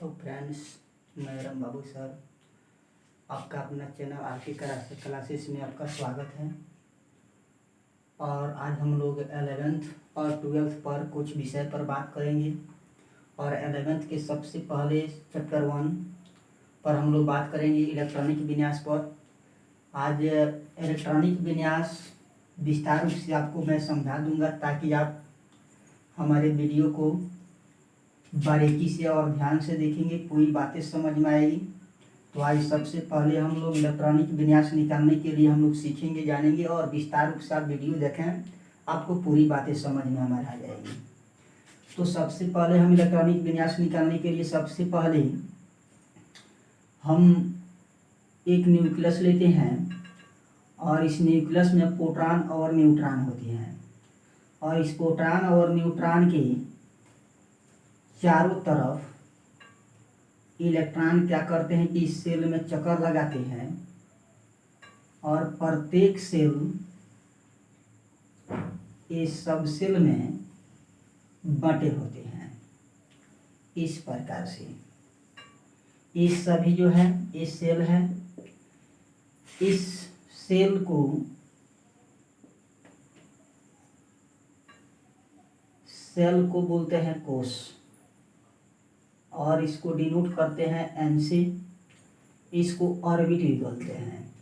Hello friends, मैं राम बाबू sir आपका अपना चैनल आर के क्लासेस में आपका स्वागत है। और आज हम लोग 11th और 12th पर कुछ विषय पर बात करेंगे। और 11th के सबसे पहले चैप्टर 1 पर हम लोग बात करेंगे इलेक्ट्रॉनिक विन्यास पर। आज इलेक्ट्रॉनिक विन्यास विस्तार रूप से आपको मैं समझा दूंगा ताकि आप हमारे वीडियो को बारीकी से और ध्यान से देखेंगे, पूरी बातें समझ में आएगी। तो आज सबसे पहले हम लोग इलेक्ट्रॉनिक विन्यास निकालने के लिए हम लोग सीखेंगे, जानेंगे और विस्तार रूप से आप वीडियो देखें, आपको पूरी बातें समझ में हमारे आ जाएगी। तो सबसे पहले हम इलेक्ट्रॉनिक विन्यास निकालने के लिए सबसे पहले हम एक न्यूक्लियस लेते हैं और इस न्यूक्लियस में प्रोटॉन और न्यूट्रॉन होते हैं। और इस प्रोटॉन और न्यूट्रॉन के चारों तरफ इलेक्ट्रॉन क्या करते हैं कि इस सेल में चक्कर लगाते हैं और प्रत्येक सेल इस सब सेल में बंटे होते हैं। इस प्रकार से ये सभी जो है ये सेल है। इस सेल को बोलते हैं कोश और इसको डिनोट करते हैं एन से। इसको ऑर्बिट भी बोलते हैं,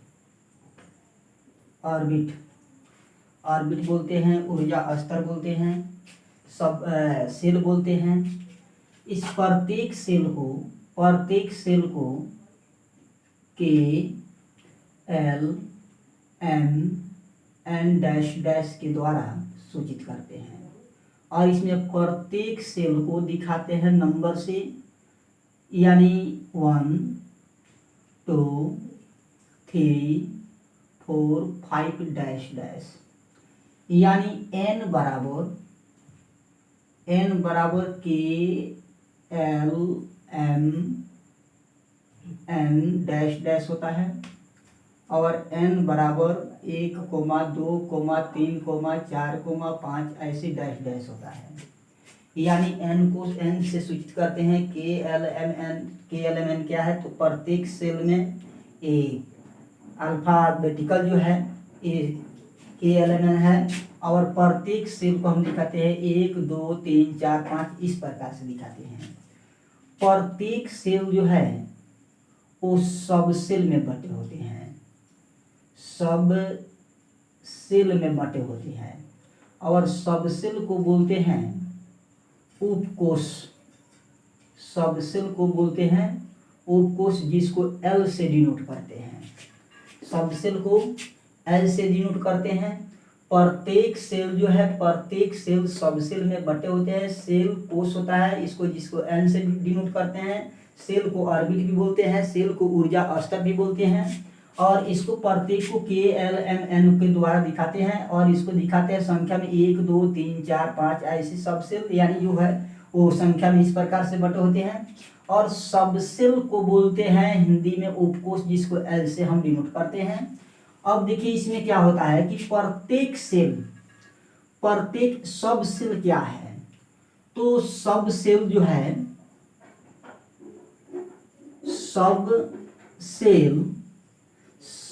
ऑर्बिट बोलते हैं, ऊर्जा स्तर बोलते हैं, सब सेल बोलते हैं। इस प्रत्येक सेल को K L M N dash dash के द्वारा सूचित करते हैं। और इसमें प्रत्येक सेल को दिखाते हैं नंबर से, यानी 1 2 3 4 5 डैश डैश, यानी n बराबर K L M N dash dash होता है। और n बराबर 1, 2, 3, 4, 5 ऐसे डैश डैश होता है। यानी n को n से सूचित करते हैं। के एल एम एन क्या है तो प्रत्येक सेल में अल्फाबेटिकल जो है के एल एम एन है। और प्रत्येक सेल को हम दिखाते हैं 1 2 3 4 5 इस प्रकार से दिखाते हैं। प्रत्येक सेल जो है वो सब सेल में बटे होते हैं, और सब सेल को बोलते हैं उपकोष। सब सेल को बोलते हैं उपकोष, जिसको L से डिनोट करते हैं। सब सेल को L से डिनोट करते हैं। प्रत्येक सेल जो है प्रत्येक सेल सब सेल में बटे होते हैं। सेल कोष होता है, जिसको N से डिनोट करते हैं। सेल को ऑर्बिट भी बोलते हैं, सेल को ऊर्जा स्तर भी बोलते हैं। और इसको प्रत्येक को के एल एम एन के द्वारा दिखाते हैं। और इसको दिखाते हैं संख्या में 1 2 3 4 5 ऐसे सब सेल, यानी जो है वो संख्या में इस प्रकार से बटे होते हैं। और सब सेल को बोलते हैं हिंदी में उपकोष, जिसको एल से हम डिनोट करते हैं। अब देखिए इसमें क्या होता है कि प्रत्येक सब सेल क्या है तो सब सेल जो है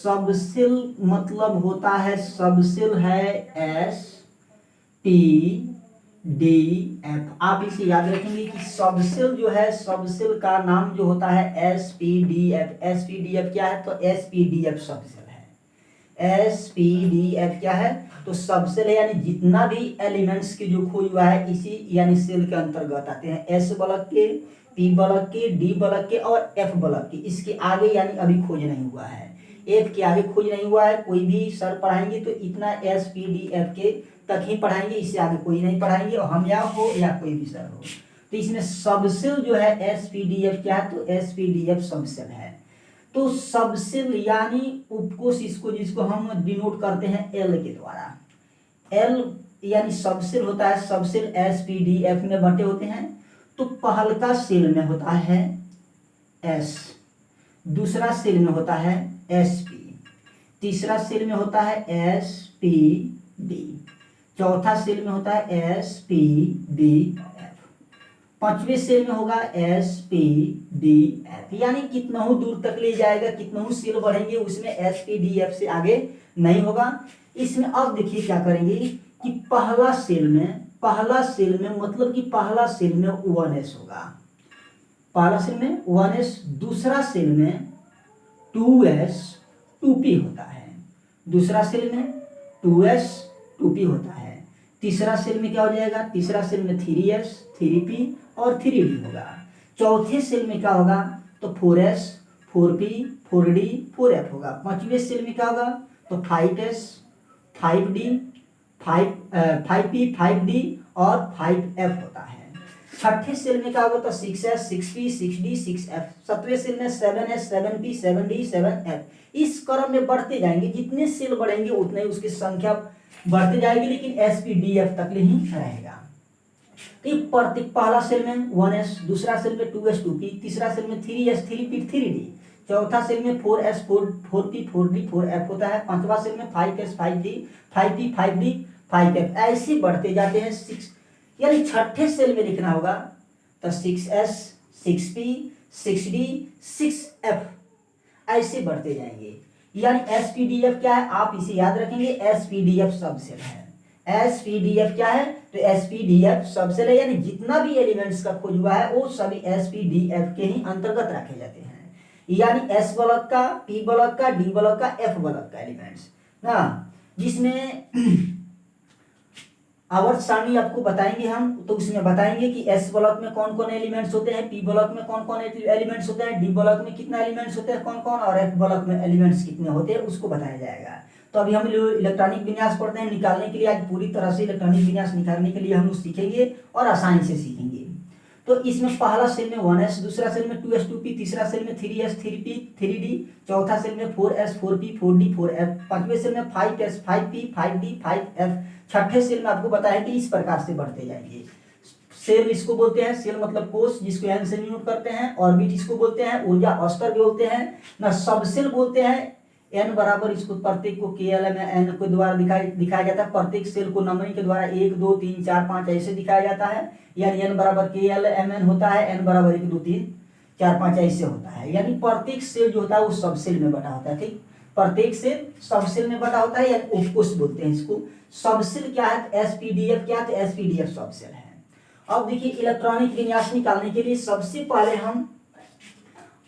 सब सेल मतलब होता है, सब सेल है एस पी डी एफ। आप इसे याद रखेंगे कि सब सेल जो है सब सेल का नाम जो होता है S P D F. S P D F क्या है तो एस पी डी एफ सब सेल है। एस पी डी एफ क्या है तो सब सेल है, यानी जितना भी एलिमेंट्स की जो खोज हुआ है इसी यानी सेल के अंतर्गत आते हैं। एस ब्लॉक के, पी ब्लॉक के, डी ब्लॉक के और एफ ब्लॉक के। इसके आगे यानी अभी खोज नहीं हुआ है, एफ के आगे खोज नहीं हुआ है। कोई भी सर पढ़ाएंगे तो इतना एस पी डी एफ के तक ही पढ़ाएंगे, इससे आगे कोई नहीं पढ़ाएंगे, और हम या हो या कोई भी सर हो। तो इसमें सब सेल जो है एस पी डी एफ क्या है तो एस पी डी एफ सब सेल है। तो सब सेल यानी उपकोष, जिसको हम डिनोट करते हैं एल के द्वारा। एल यानी सब सेल होता है, sub cell S P D F में बटे होते हैं। तो पहलका सेल में होता है एस, दूसरा सेल में होता है एस पी, तीसरा सेल में होता है एस पी डी, चौथा सेल में होता है एस पी डी एफ। पांचवें सेल में होगा एस पी डी एफ, यानी कितना दूर तक ले जाएगा, कितना सेल बढ़ेंगे उसमें एस पी डी एफ से आगे नहीं होगा। इसमें अब देखिए क्या करेंगे कि पहला सेल में मतलब कि पहला सेल में 1s होगा, पहला सेल में 1s, दूसरा सेल में 2s 2p होता है, दूसरा सेल में 2s 2p होता है, तीसरा सेल में क्या हो जाएगा, तीसरा सेल में 3s 3p और 3d होगा। चौथे सेल में क्या होगा तो 4s 4p 4d 4f होगा। पांचवें सेल में क्या होगा तो 5s 5d 5p 5d और 5f होता है। छठे सेल में क्या होगा तो 6s 6p 6d 6f। सातवें सेल में 7s 7p 7d 7f। इस क्रम में बढ़ते जाएंगे, जितने सेल बढ़ेंगे उतने उसकी संख्या बढ़ते जाएगी, लेकिन SPDF तक ही रहेगा। तो प्रत्येक पहला सेल में 1s, दूसरा सेल में 2s 2p, तीसरा सेल में 3s 3p 3d, चौथा सेल में 4s 4p 4d 4f होता है, पांचवा सेल में 5s 5d 5p 5d 5f। ऐसे बढ़ते जाते हैं। 6 यानी छठे सेल में लिखना होगा तो 6s 6p 6d 6f, ऐसे बढ़ते जाएंगे। यानी SPDF क्या है आप इसे याद रखेंगे, SPDF सबसेल है। SPDF क्या है तो SPDF सबसेल है, यानी जितना भी एलिमेंट्स का खोज हुआ है वो सभी SPDF के ही अंतर्गत रखे जाते हैं। यानी S ब्लॉक का, P ब्लॉक का, D ब्लॉक का, F ब्लॉक का एलिमेंट्स ना, जिसमें आवर्त सारणी आपको बताएंगे हम, तो उसमें बताएंगे कि S ब्लॉक में कौन कौन एलिमेंट्स होते हैं, P ब्लॉक में कौन कौन एलिमेंट्स होते हैं, D ब्लॉक में कितना एलिमेंट्स होते हैं कौन कौन, और F ब्लॉक में एलिमेंट्स कितने होते हैं उसको बताया जाएगा। तो अभी हम इलेक्ट्रॉनिक विन्यास पढ़ते हैं, निकालने के लिए आज पूरी तरह से इलेक्ट्रॉनिक विन्यास निकालने के लिए हम सीखेंगे और आसानी से सीखेंगे। तो इसमें पहला सेल में 1s, दूसरा सेल में 2s 2p, तीसरा सेल में 3s 3p 3d, चौथा सेल में 4s 4p 4d 4f, पांचवें सेल में 5s 5p 5d 5f, छठे सेल में आपको बताया कि इस प्रकार से बढ़ते जाएंगे। सेल इसको बोलते हैं, सेल मतलब कोष जिसको n से न्यूट करते हैं, ऑर्बिट इसको बोलते हैं, ऊर्जा अस्तर बोलते हैं ना, सबसेल बोलते हैं। n बराबर इसको प्रत्येक को KL में n के द्वारा दिखाया जाता है, प्रत्येक सेल को नंबरिंग के द्वारा 1 2 3 4 5 ऐसे दिखाया जाता है। यानी n बराबर KL mn होता है, n बराबर 1 2 3 4 5 ऐसे होता है। यानी प्रत्येक सेल जो होता है वो सब सेल में बटा होता है। ठीक, प्रत्येक सेल सब सेल में बटा होता है, यानी उपकोष बोलते हैं इसको। सबसेल क्या है SPDF क्या है तो SPDF सबसेल है। अब देखिए इलेक्ट्रॉनिक विन्यास निकालने के लिए सबसे पहले हम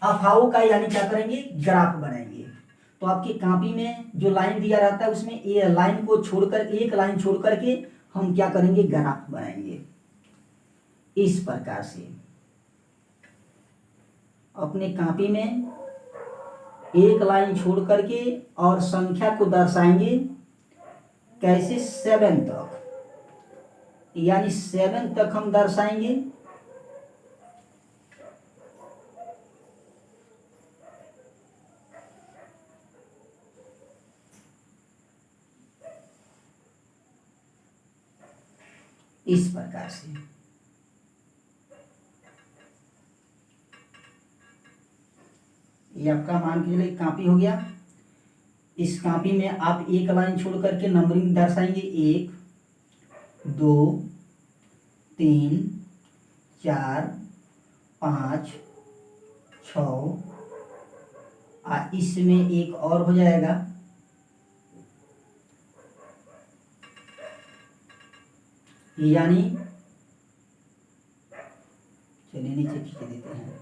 अफाओं का यानी क्या करेंगे ग्राफ बनाएंगे। तो आपकी कॉपी में जो लाइन दिया रहता है उसमें ये लाइन को छोड़कर, एक लाइन छोड़ करके हम क्या करेंगे ग्राफ बनाएंगे इस प्रकार से। अपने कॉपी में एक लाइन छोड़ करके और संख्या को दर्शाएंगे कैसे 7 तक, यानी 7 तक हम दर्शाएंगे। इस प्रकार से ये आपका मान के लिए कॉपी हो गया। इस कॉपी में आप एक लाइन छोड़ करके नंबरिंग दर्शाएंगे 1 2 3 4 5 6, इसमें एक और हो जाएगा, यानी चलिए नीचे खींच देते हैं।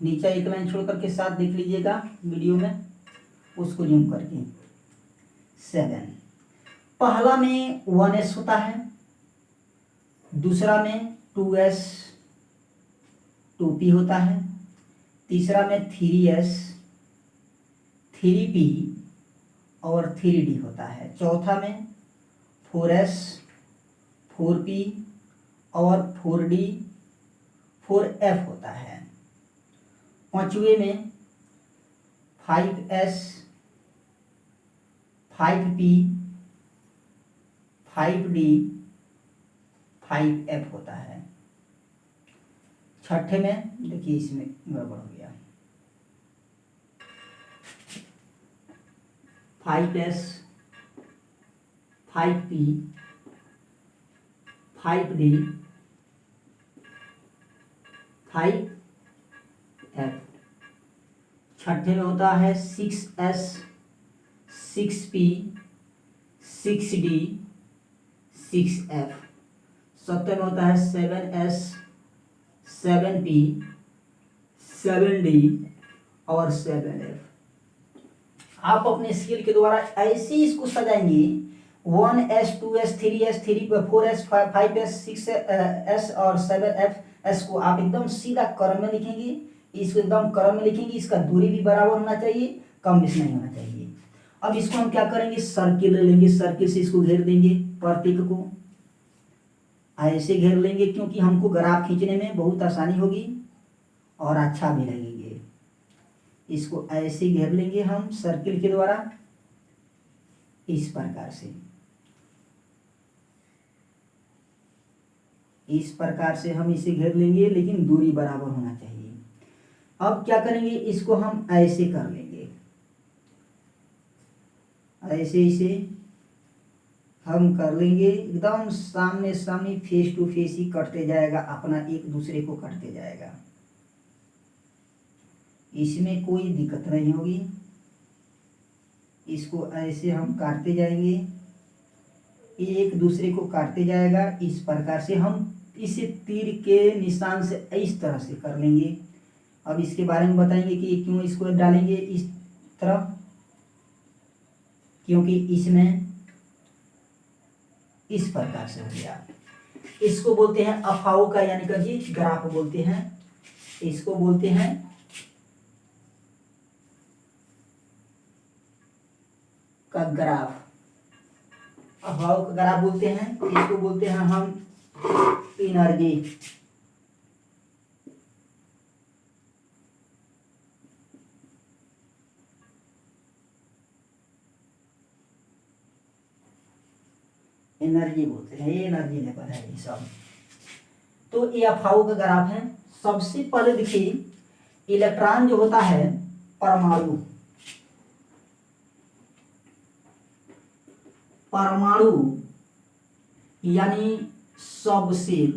नीचे एक लाइन छोड़ करके साथ देख लीजिएगा वीडियो में, उसको जूम करके 7। पहला में 1s होता है, दूसरा में 2s 2p होता है, तीसरा में 3s 3p और 3d होता है, चौथा में 4s 4p और 4d 4f होता है, पांचवें में 5s 5p 5d 5f होता है, छठे में देखिए इसमें गड़बड़ हो गया 5s 5p 5d 5f। छठे में होता है 6s 6p 6d 6f। सत्ते में होता है 7s 7p 7d और 7f। आप अपने स्किल के द्वारा ऐसे इसको सजाएंगे 1s 2s 3s 4s 5s 6s और 7s को आप एकदम सीधा क्रम में लिखेंगे। इसको एकदम क्रम में लिखेंगे। इसका दूरी भी बराबर होना चाहिए, कम बेसी नहीं होना चाहिए। अब इसको हम क्या करेंगे, सर्किल लेंगे, सर्किल से इसको घेर देंगे, प्रतीक को ऐसे घेर लेंगे क्योंकि हमको ग्राफ खींचने में बहुत आसानी होगी और अच्छा भी लगेंगे। इसको ऐसे घेर लेंगे हम सर्किल के द्वारा इस प्रकार से, इस प्रकार से हम इसे घेर लेंगे, लेकिन दूरी बराबर होना चाहिए। अब क्या करेंगे, इसको हम ऐसे कर लेंगे, ऐसे इसे हम कर लेंगे एकदम सामने सामने फेस टू फेस ही कटते जाएगा, अपना एक दूसरे को कटते जाएगा। इसमें कोई दिक्कत नहीं होगी। इसको ऐसे हम काटते जाएंगे, एक दूसरे को काटते जाएगा। इस प्रकार से हम इसे तीर के निशान से इस तरह से कर लेंगे। अब इसके बारे में बताएंगे कि क्यों इसको डालेंगे इस तरह, क्योंकि इसमें इस प्रकार से हो गया। इसको बोलते हैं अफाओ का यानी कि ग्राफ बोलते हैं। इसको बोलते हैं का ग्राफ, अफाओ का ग्राफ बोलते हैं। इसको बोलते हैं हम एनर्जी। एनर्जी बोलते हैं, ये एनर्जी लेवल है ये सब। तो ये अफाओ का ग्राफ है। सबसे पहले देखिए, इलेक्ट्रॉन जो होता है परमाणु, परमाणु यानी सब सेल,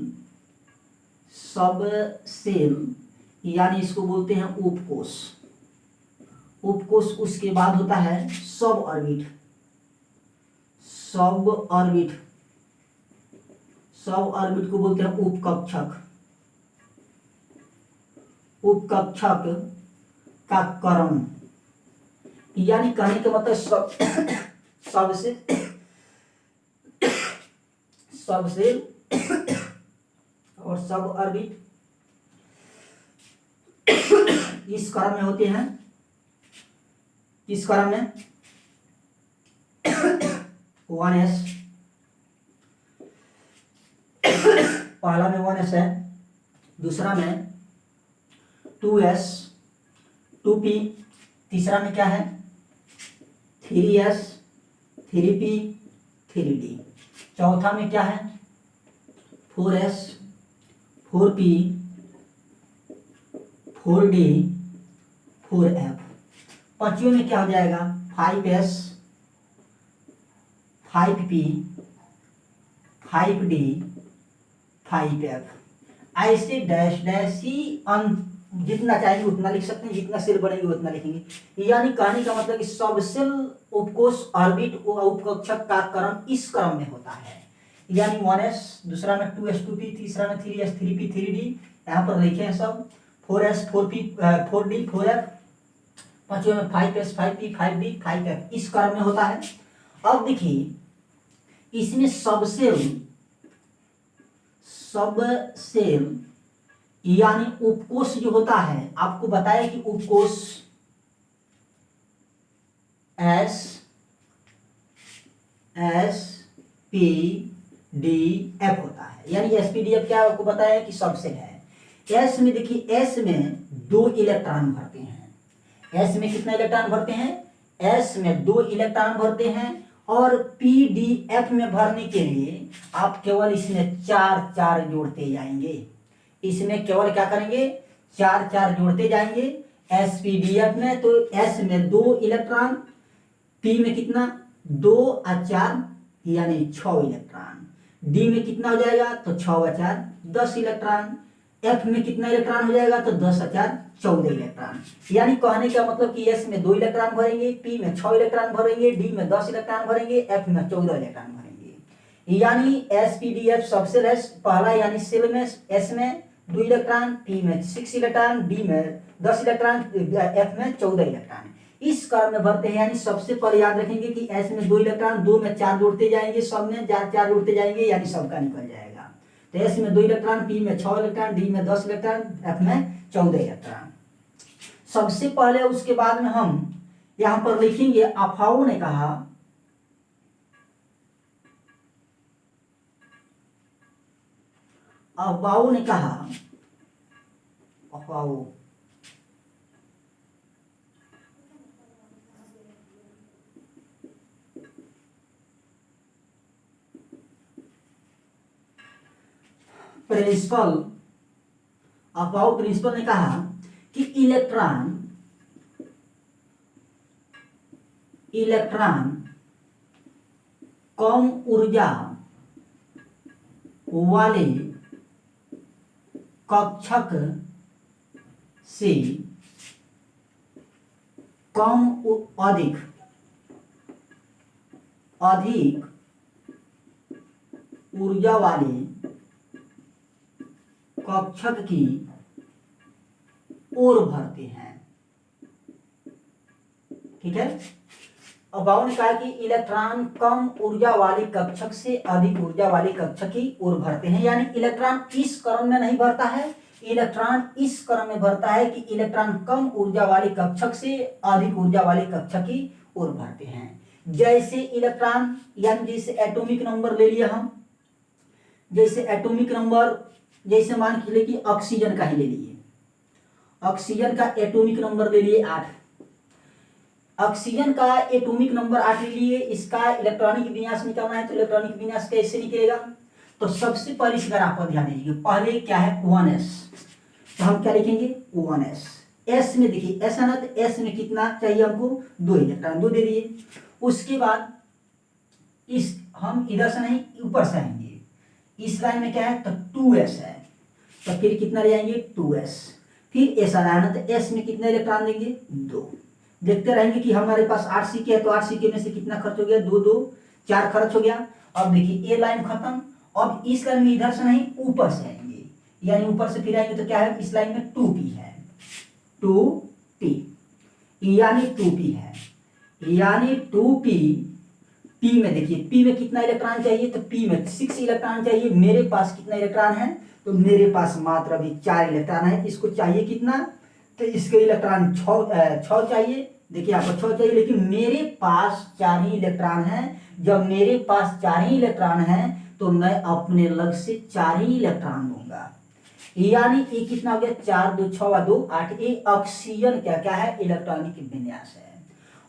सब सेल यानी इसको बोलते हैं उपकोष। उपकोष उसके बाद होता है सब ऑर्बिट, सब ऑर्बिट, सब ऑर्बिट को बोलते हैं उपकक्षक। उपकक्षक का क्रम यानी कहने का मतलब सबसे सबसे और सब ऑर्बिट इस क्रम में होते हैं। किस क्रम में, 1s, पहला में 1s है, दूसरा में 2s 2p, तीसरा में क्या है 3s 3p 3d, चौथा में क्या है 4s 4p 4d 4f, पांचवें में क्या हो जाएगा 5s 5p 5d 5f। ऐसे डैश डैश ही जितना चाहेंगे उतना लिख सकते हैं, जितना सेल बनेंगे उतना लिखेंगे। यानी कहने का मतलब कि सब सेल उपकोष ऑर्बिट उपकक्षक का क्रम इस क्रम में होता है। यानी 1s, दूसरा में 2s 2p, तीसरा में 3s 3p 3d, यहाँ पर लिखे हैं सब 4s 4p 4d 4f, पांचवें में 5s 5p 5d 5f, इस क्रम में होता है। अब देखिए इसमें सब सेल यानी उपकोष जो होता है, आपको बताया कि उपकोष S P D F होता है। यानी SPDF क्या आपको बताया कि सब सेल है। S में देखिए, S में 2 इलेक्ट्रॉन भरते हैं। S में कितना इलेक्ट्रॉन भरते हैं, S में 2 इलेक्ट्रॉन भरते हैं। और PDF में भरने के लिए आप केवल इसमें 4 जोड़ते जाएंगे। इसमें केवल क्या करेंगे 4 जोड़ते जाएंगे। SPDF में तो S में 2 इलेक्ट्रॉन, P में कितना 2 और 4 यानी 6 इलेक्ट्रॉन, डी में कितना हो जाएगा तो 6 10 इलेक्ट्रॉन, एफ में कितना इलेक्ट्रॉन हो जाएगा तो 10 14 इलेक्ट्रॉन। यानी कहने का मतलब कि एस में 2 इलेक्ट्रॉन भरेंगे, पी में 6 इलेक्ट्रॉन भरेंगे, डी में 10 इलेक्ट्रॉन भरेंगे, एफ में 14 इलेक्ट्रॉन भरेंगे। यानी S P D F subshell है पहला, यानी सेल में एस में 2 इलेक्ट्रॉन, पी में 6 इलेक्ट्रॉन, डी में 10 इलेक्ट्रॉन, एफ में 14 इलेक्ट्रॉन इस क्रम में भरते हैं। यानी सबसे पहले याद रखेंगे कि एस में 2 इलेक्ट्रॉन, 2 में 4 जोड़ते जाएंगे, सब में 4 जोड़ते जाएंगे, यानी सबका निकल जाएगा। तो एस में 2 इलेक्ट्रॉन, पी में 6 इलेक्ट्रॉन, डी में 10 इलेक्ट्रॉन, एफ में 14 इलेक्ट्रॉन। सबसे पहले उसके बाद में हम यहां पर लिखेंगे अफाओ ने कहा, अफाओ ने कहा, अफाओ प्रिंसिपल, अफाओ प्रिंसिपल ने कहा कि इलेक्ट्रॉन कम ऊर्जा वाले कक्षक से अधिक ऊर्जा वाले कक्षक की ओर भरते हैं। ठीक है, अफाओ ने कहा कि इलेक्ट्रॉन कम ऊर्जा वाले कक्षक से अधिक ऊर्जा वाले कक्षक की ओर भरते हैं। यानी इलेक्ट्रॉन इस क्रम में नहीं भरता है, इलेक्ट्रॉन इस क्रम में भरता है कि इलेक्ट्रॉन कम ऊर्जा वाले कक्षक से अधिक ऊर्जा वाले कक्षक की ओर भरते हैं। जैसे इलेक्ट्रॉन, यानी जैसे एटॉमिक नंबर ले लिया हम, जैसे एटॉमिक नंबर, जैसे मान के लिए कि ऑक्सीजन का ही ले लिए, ऑक्सीजन का एटॉमिक नंबर ले लिए 8, ऑक्सीजन का एटॉमिक नंबर 8 ले लिए। इसका इलेक्ट्रॉनिक विन्यास निकालना है, तो इलेक्ट्रॉनिक विन्यास कैसे निकलेगा? तो सबसे पहले इस ग्राफ पर ध्यान दीजिए, पहले क्या है 1s, तो हम क्या लिखेंगे 1s। एस में देखिए ऐसा ना, तो एस में कितना चाहिए हमको 2 इलेक्ट्रॉन, 2 दे दिए। उसके बाद इस हम इधर से नहीं ऊपर से आएंगे, इस लाइन में क्या है तो 2s है, तो फिर कितना ले जाएंगे 2s, फिर ऐसा रहा ना, तो s में कितने इलेक्ट्रॉन देंगे 2। देखते रहेंगे कि हमारे पास 8 सिक्के है, तो 8 सिक्के में से कितना खर्च हो गया 2 2 4 खर्च हो गया। अब देखिए ये लाइन खत्म, अब इस लाइन में इधर से नहीं ऊपर से आएंगे, यानी ऊपर से फिर आएंगे तो क्या है, इस लाइन में 2p है, 2p यानी 2p है, यानी 2p। p में देखिए p में कितना इलेक्ट्रॉन चाहिए, तो p में 6 इलेक्ट्रॉन चाहिए। मेरे पास कितना इलेक्ट्रॉन है, तो मेरे पास मात्र अभी 4 इलेक्ट्रॉन है। इसको चाहिए कितना, तो इसके इलेक्ट्रॉन 6 चाहिए। देखिए आपको 6 चाहिए, लेकिन मेरे पास 4 ही इलेक्ट्रॉन है। जब मेरे पास 4 ही इलेक्ट्रॉन है तो मैं अपने लग से 4 ही इलेक्ट्रॉन दूंगा, यानी ये कितना हो गया 4 2 6 2 8। ये ऑक्सीजन क्या क्या है, इलेक्ट्रॉनिक विन्यास है।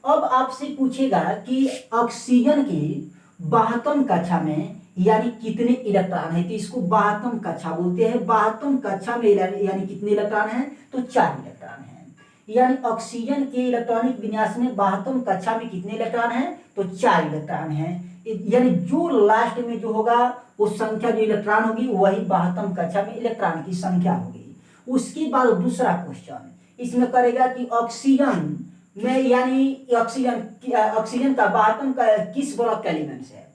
अब आपसे पूछेगा कि ऑक्सीजन की 72 कक्षा में यानी कितने इलेक्ट्रॉन है, तो इसको 72 कक्षा बोलते हैं। 72 कक्षा में यानी कितने इलेक्ट्रॉन है, तो 4 इलेक्ट्रॉन है। यानी ऑक्सीजन के इलेक्ट्रॉनिक विन्यास में 72 कक्षा में कितने इलेक्ट्रॉन है, तो 4 इलेक्ट्रॉन है। यानी जो लास्ट में जो होगा वो संख्या जो इलेक्ट्रॉन होगी वही 72 कक्षा में इलेक्ट्रॉन की संख्या होगी। उसके बाद दूसरा क्वेश्चन इसमें करेगा कि ऑक्सीजन में, यानी ऑक्सीजन का 72 का किस ब्लॉक का एलिमेंट्स है,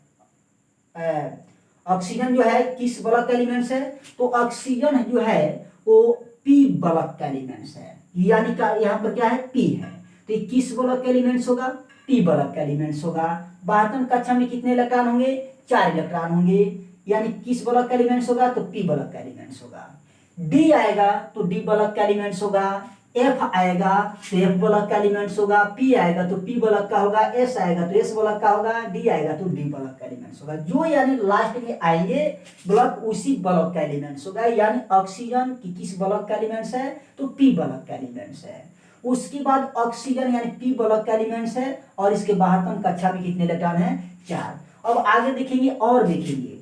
ऑक्सीजन जो है किस ब्लॉक का एलिमेंट्स है, तो ऑक्सीजन जो है वो p ब्लॉक का एलिमेंट्स है। यानी का यहाँ पर क्या है p है, तो ये किस ब्लॉक का एलिमेंट्स होगा, p ब्लॉक का एलिमेंट्स होगा। 72 कक्षा में कितने इलेक्ट्रॉन होंगे, 4 इलेक्ट्रॉन होंगे। यानी किस ब्लॉक का एलिमेंट्स होगा, तो p ब्लॉक का एलिमेंट्स होगा। d आएगा तो d ब्लॉक का एलिमेंट्स होगा, f आएगा तो f ब्लॉक का एलिमेंट्स होगा, p आएगा तो p ब्लॉक का होगा, s आएगा तो s ब्लॉक का होगा, d आएगा तो d ब्लॉक का एलिमेंट्स होगा। जो यानी लास्ट में आएंगे ब्लॉक उसी ब्लॉक का एलिमेंट्स होगा। यानी ऑक्सीजन की किस ब्लॉक का एलिमेंट्स है, तो p ब्लॉक का एलिमेंट्स है। उसके बाद ऑक्सीजन यानी p ब्लॉक का एलिमेंट्स है, और इसके 72 कक्षा में कितने इलेक्ट्रॉन है, 4। अब आगे देखेंगे और देखेंगे,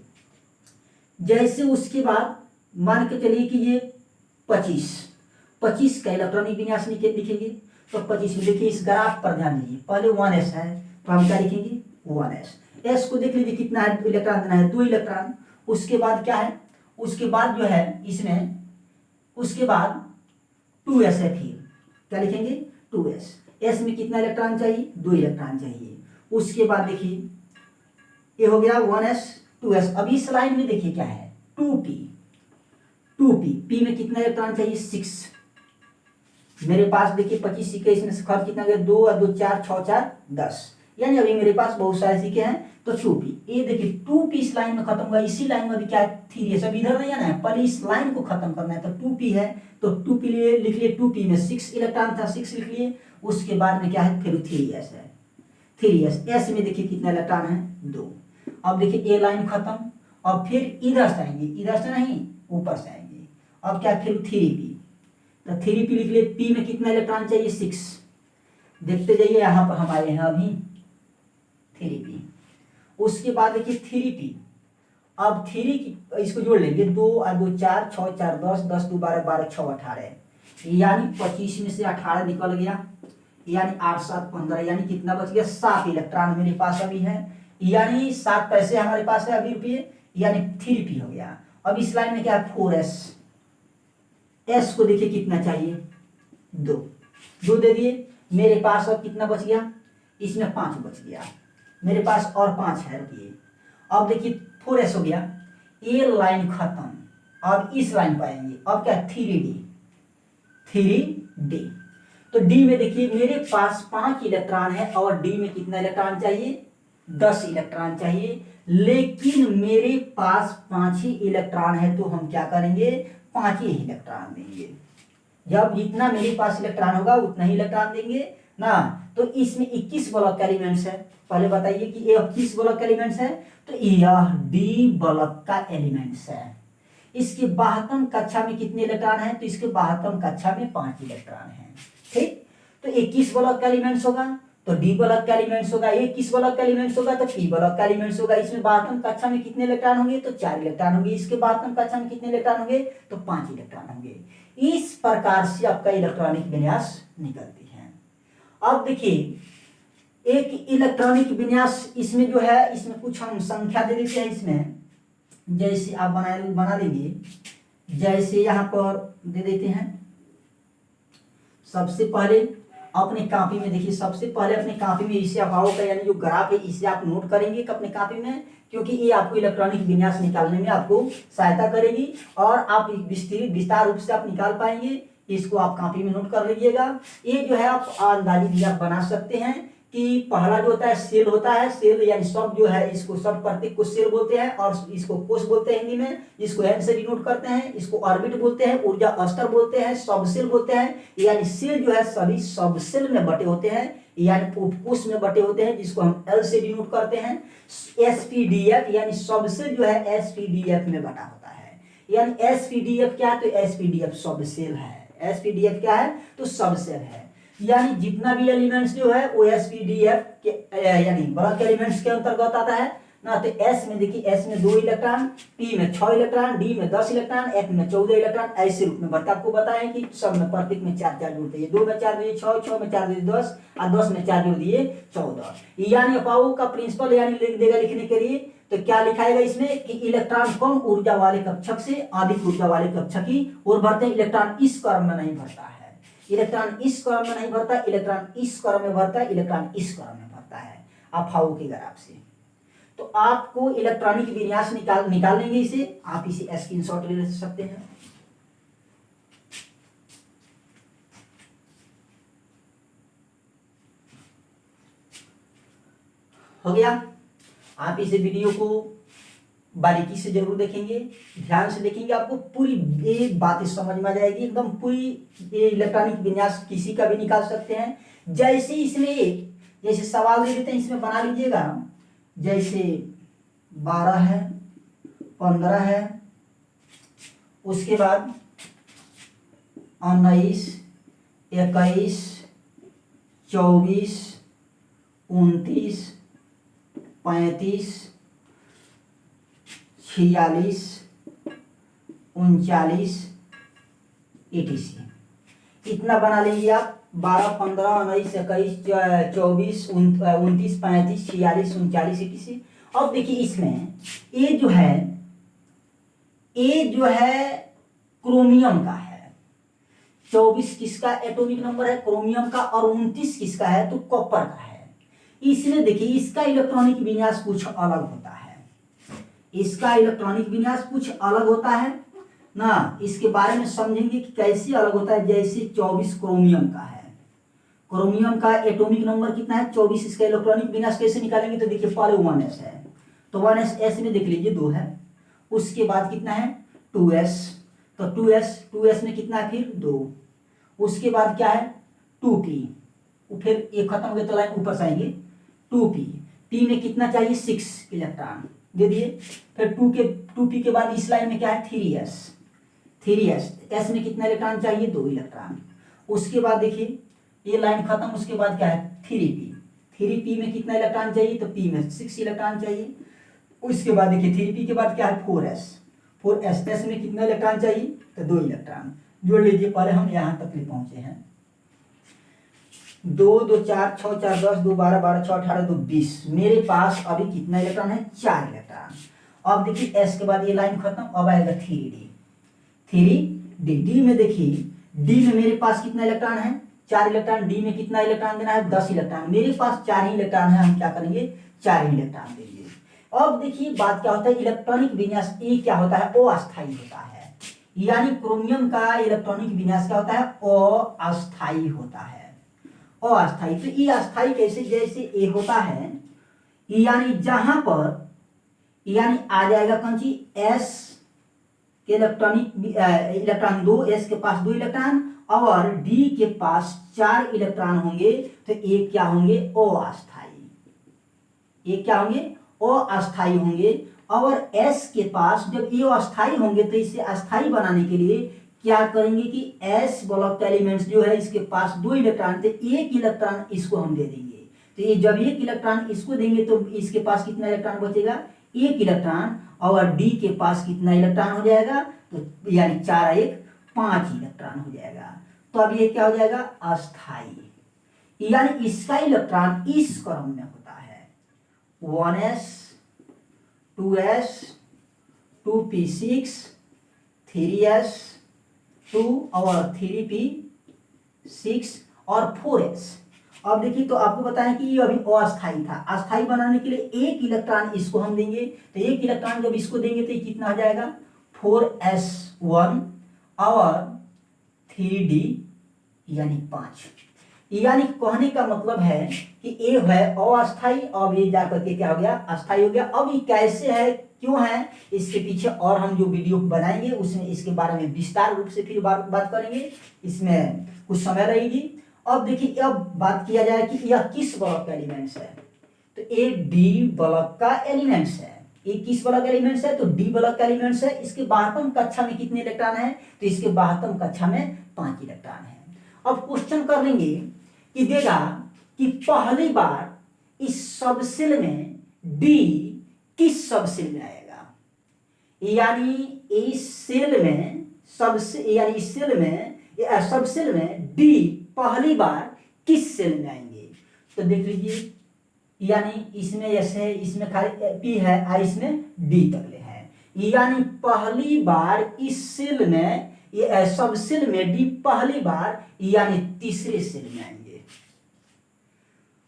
जैसे उसके बाद मान के चलिए कि ये 25 का इलेक्ट्रॉनिक विन्यास लिखेंगे। तो 25 में देखिए इस ग्राफ पर ध्यान दीजिए, पहले 1s है तो हम क्या लिखेंगे 1s। s को देख लीजिए कितना है, इलेक्ट्रॉन देना है 2 इलेक्ट्रॉन। उसके बाद क्या है, उसके बाद जो है इसमें, उसके बाद 2s है, फिर क्या लिखेंगे 2s। s में कितना इलेक्ट्रॉन चाहिए, 2 इलेक्ट्रॉन चाहिए। उसके बाद देखिए ये हो गया 1s 2s। अब इस लाइन में देखिए क्या है 2p, 2p, p में कितना इलेक्ट्रॉन चाहिए 6। मेरे पास देखिए 25 सिक्के, इसमें से खर्च कितना गया 2 और 2 4 6 4 10, यानी अभी मेरे पास बहुत सारे सिक्के हैं। तो 2p, ये देखिए 2p इस लाइन में खत्म हुआ, इसी लाइन में भी क्या है 3s, सब इधर नहीं आना है, पहले इस लाइन को खत्म करना है। तो 2p है तो 2p लिए लिख लिए, 2p में 6 इलेक्ट्रॉन था 6 लिख लिए। उसके बाद में क्या है फिर 3s है, 3s, s में देखिए कितना इलेक्ट्रॉन है 2। अब देखिए ए लाइन खत्म, अब फिर इधर से आएंगे, इधर से नहीं ऊपर से आएंगे। अब क्या फिर 3p, तो 3p लिख लिए, p में कितना इलेक्ट्रॉन चाहिए 6। देखते जाइए यहाँ पर हम आए हैं अभी 3p। उसके बाद देखिए 3p, अब 3 इसको जोड़ लेंगे, 2 और 2 4 6 4 10, 10 2 12 12 6 18, यानी 25 में से 18 निकल गया, यानी 8 7 15, यानी कितना बच गया 7 इलेक्ट्रॉन मेरे पास अभी है, यानी 7 पैसे हमारे पास है अभी रुपये, यानी 3p हो गया। अब इस लाइन में क्या है 4s, s को देखिए कितना चाहिए 2, 2 दे दिए, मेरे पास अब कितना बच गया, इसमें 5 बच गया मेरे पास, और 5 है रुपये। अब देखिए 4s हो गया, ये लाइन खत्म, अब इस लाइन पर आएंगे। अब क्या 3d, 3d, तो d में देखिए मेरे पास 5 इलेक्ट्रॉन है, और d में कितना इलेक्ट्रॉन चाहिए 10 इलेक्ट्रॉन चाहिए, लेकिन मेरे पास 5 ही इलेक्ट्रॉन है, तो हम क्या करेंगे 5 ही इलेक्ट्रॉन देंगे। जब जितना मेरे पास इलेक्ट्रॉन होगा उतना ही इलेक्ट्रॉन देंगे ना। तो इसमें 21 ब्लॉक का एलिमेंट्स है, पहले बताइए कि ये 21 ब्लॉक का एलिमेंट्स है, तो यह डी ब्लॉक का एलिमेंट्स है। इसके 72 कक्षा में कितने इलेक्ट्रॉन है, तो इसके 72 कक्षा में 5 इलेक्ट्रॉन है, ठीक। तो 21 ब्लॉक का एलिमेंट्स होगा तो डी ब्लॉक का एलिमेंट्स होगा, 21 ब्लॉक का एलिमेंट्स होगा तो पी ब्लॉक का एलिमेंट्स होगा। इसमें 72 कक्षा में कितने इलेक्ट्रॉन होंगे, तो 4 इलेक्ट्रॉन होंगे। इसके 72 कक्षा में कितने इलेक्ट्रॉन होंगे, तो 5 इलेक्ट्रॉन होंगे। इस प्रकार से आपका इलेक्ट्रॉनिक विन्यास निकलती है। अब देखिए एक इलेक्ट्रॉनिक विन्यास इसमें जो है, इसमें कुछ हम संख्या दे देते हैं। इसमें जैसे आप बना देंगे, जैसे यहाँ पर दे देते हैं, सबसे पहले अपने कॉपी में देखिए, सबसे पहले अपने कॉपी में इसे अभाव का यानी जो ग्राफ है इसे आप नोट करेंगे अपने कॉपी में, क्योंकि ये आपको इलेक्ट्रॉनिक विन्यास निकालने में आपको सहायता करेगी और आप विस्तार रूप से आप निकाल पाएंगे। इसको आप कॉपी में नोट कर लीजिएगा। ये जो है आप अंदाजी भी आप बना सकते हैं कि पहला जो होता है सेल होता है, सेल यानी सब जो है, इसको सब प्रतीक को सेल बोलते हैं, और इसको कोष बोलते हैं हिंदी में, इसको एन से डिनोट करते हैं, इसको ऑर्बिट बोलते हैं, ऊर्जा स्तर बोलते हैं, सब सेल बोलते हैं। यानी सेल जो है सभी सब सेल में बटे होते हैं, यानी उपकोष में बटे होते हैं, जिसको हम एल से डिनोट करते हैं। एसपीडीएफ यानी सब सेल जो है एसपीडीएफ में बटा होता है। यानी एसपीडीएफ क्या है, तो एसपीडीएफ सब सेल है। एसपीडीएफ क्या है, तो सब सेल है। यानी जितना भी एलिमेंट्स जो है वो एसपीडीएफ के यानी ब्लॉक एलिमेंट्स के अंतर्गत आता है ना। तो एस में देखिए, एस में 2 इलेक्ट्रॉन, पी में 6 इलेक्ट्रॉन, डी में 10 इलेक्ट्रॉन, एफ में 14 इलेक्ट्रॉन, ऐसे रूप में बढ़ता। आपको बताएं कि सब में प्रत्येक में 4 4 जोड़ते हैं, 2 में 4 दिए 6, 6 में 4 दिए 10, और 10 में 4 जोड़ दिए 14। यानी अपाओ का प्रिंसिपल यानी लिख देगा लिखने के लिए, तो क्या लिखाएगा इसमें कि इलेक्ट्रॉन कम ऊर्जा वाले कक्षक से अधिक ऊर्जा वाले कक्षक की ओर बढ़ते हैं। इलेक्ट्रॉन इस क्रम में नहीं बढ़ता है, इलेक्ट्रॉन इस क्रम में नहीं भरता, इलेक्ट्रॉन इस क्रम में भरता है, इलेक्ट्रॉन इस क्रम में भरता है अफाओ के ग्राफ से। तो आपको इलेक्ट्रॉनिक विन्यास निकाल लेंगे इसे, आप इसे स्क्रीनशॉट ले सकते हैं। हो गया। आप इसे वीडियो को बारीकी से जरूर देखेंगे, ध्यान से देखेंगे, आपको पूरी एक बात समझ में आ जाएगी एकदम पूरी। ये इलेक्ट्रॉनिक विन्यास किसी का भी निकाल सकते हैं। जैसे इसमें जैसे सवाल दे देते हैं, इसमें बना लीजिएगा, जैसे 12 है, 15 है, उसके बाद 19, 21, 24, 29, 35, 46, 39, etc। इतना बना लीजिए आप। 12, 15, 19, 21, 24, 29, 35, 46, 39, etc। अब देखिए इसमें ये जो है ए जो है क्रोमियम का है, 24 किसका एटॉमिक नंबर है, क्रोमियम का, और 29 किसका है, तो कॉपर का है। इसमें देखिए इसका इलेक्ट्रॉनिक विन्यास कुछ अलग होता है, इसका इलेक्ट्रॉनिक विन्यास कुछ अलग होता है ना। इसके बारे में समझेंगे कि कैसे अलग होता है। जैसे 24 क्रोमियम का है, क्रोमियम का एटॉमिक नंबर कितना है, 24। इसका इलेक्ट्रॉनिक विन्यास कैसे निकालेंगे, तो देखिए पहले 1s है, तो 1s में देख लीजिए 2 है, उसके बाद कितना है 2s, तो 2s में कितना है फिर 2, उसके बाद क्या है 2p, फिर एक खत्म हो गया तो लाइन ऊपर से आएंगे 2p, p में कितना चाहिए 6 इलेक्ट्रॉन दे दिए। फिर 2p के बाद इस लाइन में क्या है 3s, s में कितना इलेक्ट्रॉन चाहिए 2 इलेक्ट्रॉन। उसके बाद देखिए ये लाइन खत्म, उसके बाद क्या है 3p में कितना इलेक्ट्रॉन चाहिए, तो p में 6 इलेक्ट्रॉन चाहिए। उसके बाद देखिए 3p के बाद क्या है 4s में कितना इलेक्ट्रॉन चाहिए, तो 2 इलेक्ट्रॉन। जोड़ लीजिए, पहले हम यहाँ तक पहुंचे हैं, 2 2 4 6 4 10 2 12 12 6 18 2 20, मेरे पास अभी कितना इलेक्ट्रॉन है 4 इलेक्ट्रॉन। अब देखिए s के बाद ये लाइन खत्म, अब आएगा 3d डी में देखिए डी में मेरे पास कितना इलेक्ट्रॉन है 4 इलेक्ट्रॉन, डी में कितना इलेक्ट्रॉन देना है 10 इलेक्ट्रॉन, मेरे पास 4 ही इलेक्ट्रॉन है, हम क्या करेंगे 4 ही इलेक्ट्रॉन देंगे। अब देखिए बात क्या होता है, इलेक्ट्रॉनिक विन्यास ए क्या होता है, अस्थायी होता है, यानी क्रोमियम का इलेक्ट्रॉनिक विन्यास क्या होता है अस्थायी होता है, अस्थायी। तो ये अस्थायी कैसे, जैसे ए होता है, यानी जहां पर यानी आ जाएगा कौन सी एस के इलेक्ट्रॉन 2, एस के पास 2 इलेक्ट्रॉन और डी के पास 4 इलेक्ट्रॉन होंगे, तो ये क्या होंगे अस्थायी, ये क्या होंगे अस्थायी होंगे। और S के पास जब ये अस्थायी होंगे तो इसे अस्थायी बनाने के लिए क्या करेंगे कि S ब्लॉक का एलिमेंट्स जो है इसके पास 2 इलेक्ट्रॉन थे, 1 इलेक्ट्रॉन इसको हम दे देंगे, तो ये जब 1 इलेक्ट्रॉन इसको देंगे तो इसके पास कितना इलेक्ट्रॉन बचेगा 1 इलेक्ट्रॉन, और D के पास कितना इलेक्ट्रॉन हो जाएगा, तो यानी 4 1 5 इलेक्ट्रॉन हो जाएगा। तो अब ये क्या हो जाएगा अस्थायी, यानी इसका इलेक्ट्रॉन इस क्रम में होता है 1s 2s 2p6 3s 2 और 3p6 और 4s। अब देखिए तो आपको बताएं कि ये अभी अस्थायी था, अस्थायी बनाने के लिए 1 इलेक्ट्रॉन इसको हम देंगे, तो 1 इलेक्ट्रॉन जब इसको देंगे तो ये कितना हो जाएगा 4s1 और 3d यानी 5। यानी कहने का मतलब है कि ए है अस्थायी, अब ये जाकर के क्या हो गया अस्थायी हो गया। अब ये कैसे है क्यों है, इसके पीछे और हम जो वीडियो बनाएंगे उसमें इसके बारे में विस्तार रूप से फिर बात करेंगे, इसमें कुछ समय रहेगी। अब देखिए अब बात किया जाए कि यह किस ब्लॉक का एलिमेंट्स है, तो ये डी ब्लॉक का एलिमेंट्स है। ये किस ब्लॉक का एलिमेंट्स है, तो डी ब्लॉक का एलिमेंट्स है। इसके 12वीं कक्षा में कितने इलेक्ट्रॉन है, तो इसके 12वीं कक्षा में 5 इलेक्ट्रॉन है। अब क्वेश्चन कर लेंगे कि देगा कि पहली बार इस सबसेल में डी किस सबसेल में आएगा, यानी इस सेल में यानी इस सेल में सबसेल में डी पहली बार किस सेल में आएंगे, तो देख लीजिए यानी इसमें एस है, इसमें खाली पी है और इसमें डी तकले है, यानी पहली बार इस सेल में ये सबसेल में डी पहली बार यानी तीसरे सेल में आएंगे।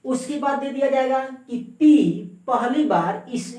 उसके बाद दे दिया जाएगा कि पी पहली बार इस